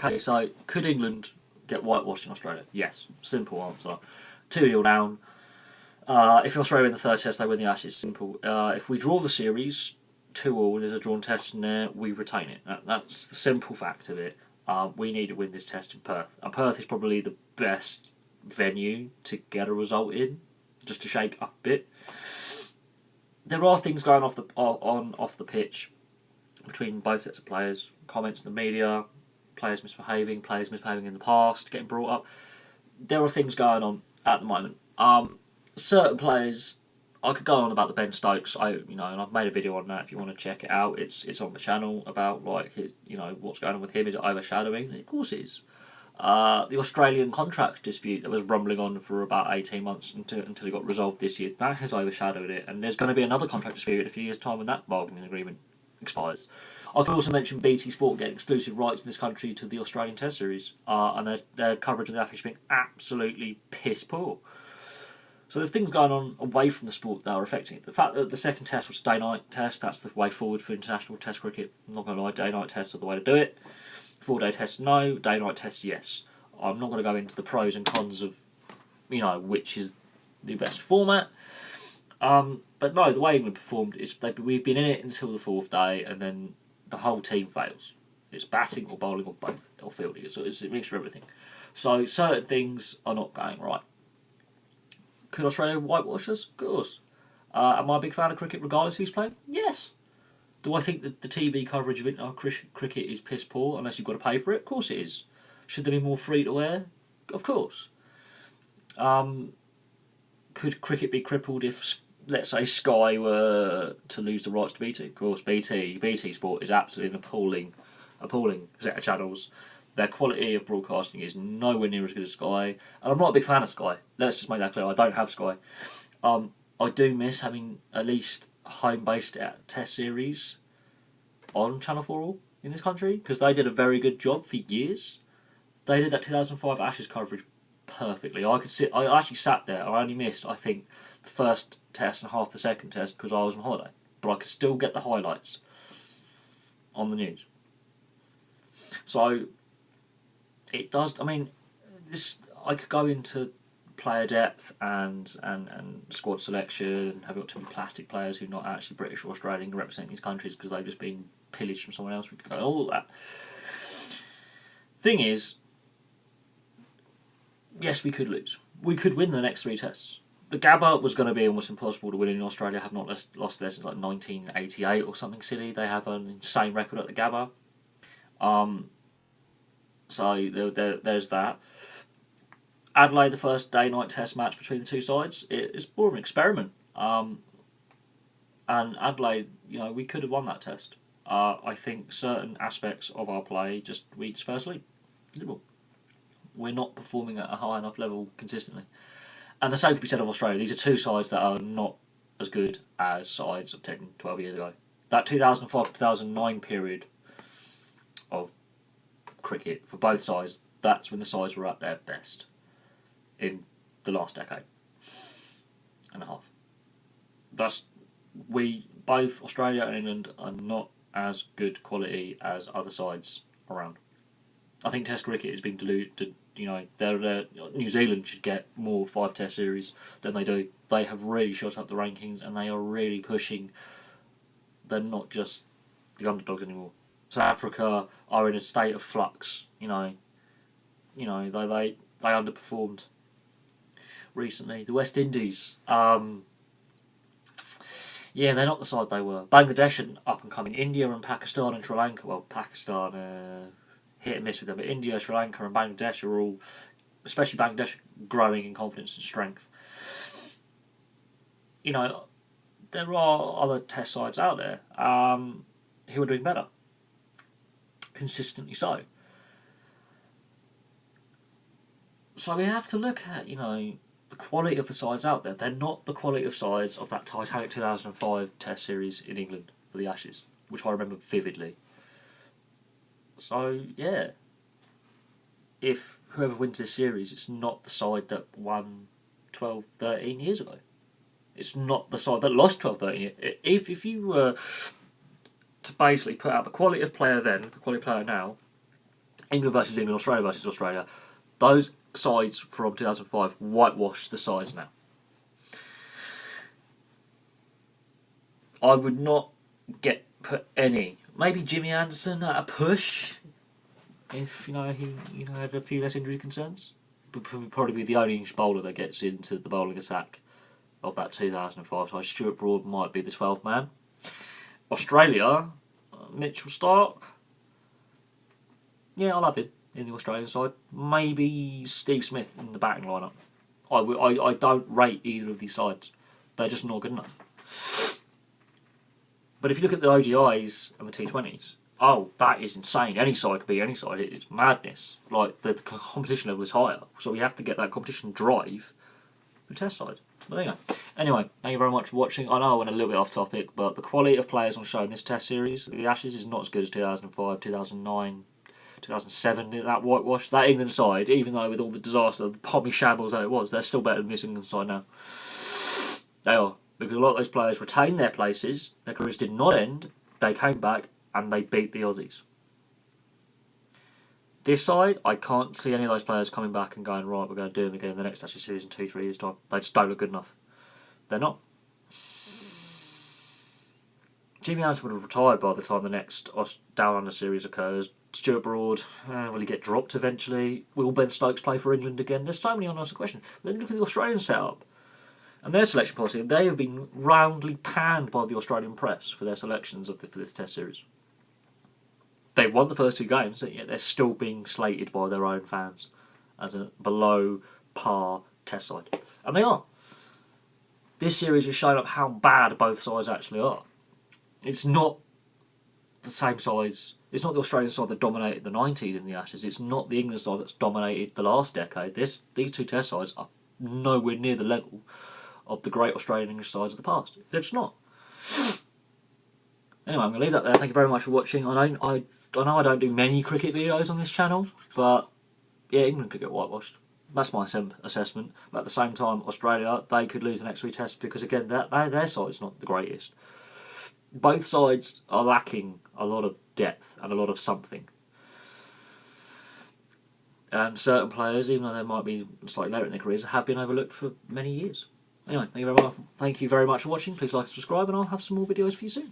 Okay, so could England get whitewashed in Australia? Yes. Simple answer. 2-0 down. If Australia win the third test, they win the Ashes. Simple. If we draw the series 2-2, there's a drawn test in there, we retain it. That's the simple fact of it. We need to win this test in Perth. And Perth is probably the best venue to get a result in, just to shake up a bit. There are things going off the pitch between both sets of players. Comments in the media, players misbehaving in the past, getting brought up. There are things going on at the moment. Certain players, I could go on about the Ben Stokes. And I've made a video on that. If you want to check it out, it's on the channel about what's going on with him. Is it overshadowing? And of course it is. The Australian contract dispute that was rumbling on for about 18 months until it got resolved this year, that has overshadowed it. And there's going to be another contract dispute in a few years' time when that bargaining agreement expires. I could also mention BT Sport getting exclusive rights in this country to the Australian Test Series, and their coverage of the Ashes being absolutely piss poor. So there's things going on away from the sport that are affecting it. The fact that the second test was a day-night test, that's the way forward for international test cricket. I'm not going to lie, day-night tests are the way to do it. 4-day test, no. Day-night test, yes. I'm not going to go into the pros and cons of, which is the best format. But no, the way England performed is we've been in it until the fourth day, and then the whole team fails. It's batting or bowling or both, or fielding. So it's a mixture of everything. So certain things are not going right. Could Australia whitewash us? Of course. Am I a big fan of cricket regardless who's playing? Yes. Do I think that the TV coverage of cricket is piss poor unless you've got to pay for it? Of course it is. Should there be more free to air? Of course. Could cricket be crippled if, let's say, Sky were to lose the rights to BT? Of course, BT Sport is absolutely an appalling set of channels. Their quality of broadcasting is nowhere near as good as Sky. And I'm not a big fan of Sky. Let's just make that clear. I don't have Sky. I do miss having at least home-based test series on Channel 4 in this country, because they did a very good job for years. They did that 2005 Ashes coverage perfectly. I actually sat there. I only missed, I think, the first test and half the second test because I was on holiday. But I could still get the highlights on the news. So it does. I mean, I could go into player depth and squad selection. Have got too many plastic players who are not actually British or Australian representing these countries because they've just been pillaged from someone else. We could go all that. Thing is, yes, we could lose. We could win the next 3 tests. The Gabba was going to be almost impossible to win in Australia. Have not lost there since like 1988 or something silly. They have an insane record at the Gabba. So there's that. Adelaide, the first day-night test match between the two sides, it's more of an experiment. And Adelaide, we could have won that test. I think certain aspects of our play we just fell asleep. We're not performing at a high enough level consistently. And the same could be said of Australia. These are two sides that are not as good as sides of 10, 12 years ago. That 2005-2009 period of cricket for both sides, that's when the sides were at their best in the last decade and a half. Both Australia and England are not as good quality as other sides around. I think Test cricket has been diluted. New Zealand should get more 5 Test series than they do. They have really shot up the rankings and they are really pushing. They're not just the underdogs anymore. South Africa are in a state of flux. They underperformed recently. The West Indies, they're not the side they were. Bangladesh and up and coming. India and Pakistan and Sri Lanka. Well, Pakistan hit and miss with them, but India, Sri Lanka, and Bangladesh are all, especially Bangladesh, growing in confidence and strength. There are other Test sides out there who are doing better, consistently so. So we have to look at, the quality of the sides out there. They're not the quality of sides of that Titanic 2005 Test series in England for the Ashes, which I remember vividly. So, yeah. If whoever wins this series, it's not the side that won 12, 13 years ago. It's not the side that lost 12, 13 years. If you were to basically put out the quality of player then, the quality of player now, England versus England, Australia versus Australia. Those sides from 2005 whitewash the sides now. I would not put any. Maybe Jimmy Anderson at a push, if he had a few less injury concerns. Would probably be the only English bowler that gets into the bowling attack of that 2005 side. Stuart Broad might be the 12th man. Australia, Mitchell Starc. Yeah, I'll have him in the Australian side. Maybe Steve Smith in the batting lineup. I don't rate either of these sides. They're just not good enough. But if you look at the ODIs and the T20s, that is insane. Any side could be any side. It's madness. Like, the competition level is higher. So we have to get that competition drive for Test side. But there you go. Anyway, thank you very much for watching. I know I went a little bit off topic, but the quality of players on show in this Test series, the Ashes, is not as good as 2005, 2009, 2007, that whitewash. That England side, even though with all the disaster, the pommy shambles that it was, they're still better than this England side now. They are. Because a lot of those players retained their places, their careers did not end, they came back and they beat the Aussies. This side, I can't see any of those players coming back and going, right, we're going to do them again in the next Ashes series in 2-3 years' time. They just don't look good enough. They're not. Jimmy Anderson would have retired by the time the next Down Under series occurs. Stuart Broad, will he get dropped eventually? Will Ben Stokes play for England again? There's so many unanswered questions. But then look at the Australian setup and their selection policy. They have been roundly panned by the Australian press for their selections for this Test series. They've won the first 2 games, and yet they're still being slated by their own fans as a below par Test side. And they are. This series has shown up how bad both sides actually are. It's not the same sides. It's not the Australian side that dominated the 90s in the Ashes. It's not the England side that's dominated the last decade. These 2 Test sides are nowhere near the level of the great Australian English sides of the past. They're just not. Anyway, I'm going to leave that there. Thank you very much for watching. I know I don't do many cricket videos on this channel, but yeah, England could get whitewashed. That's my assessment. But at the same time, Australia, they could lose the next 3 tests because, again, their side's not the greatest. Both sides are lacking a lot of depth and a lot of something. And certain players, even though they might be slightly later in their careers, have been overlooked for many years. Anyway, thank you very much for watching. Please like and subscribe, and I'll have some more videos for you soon.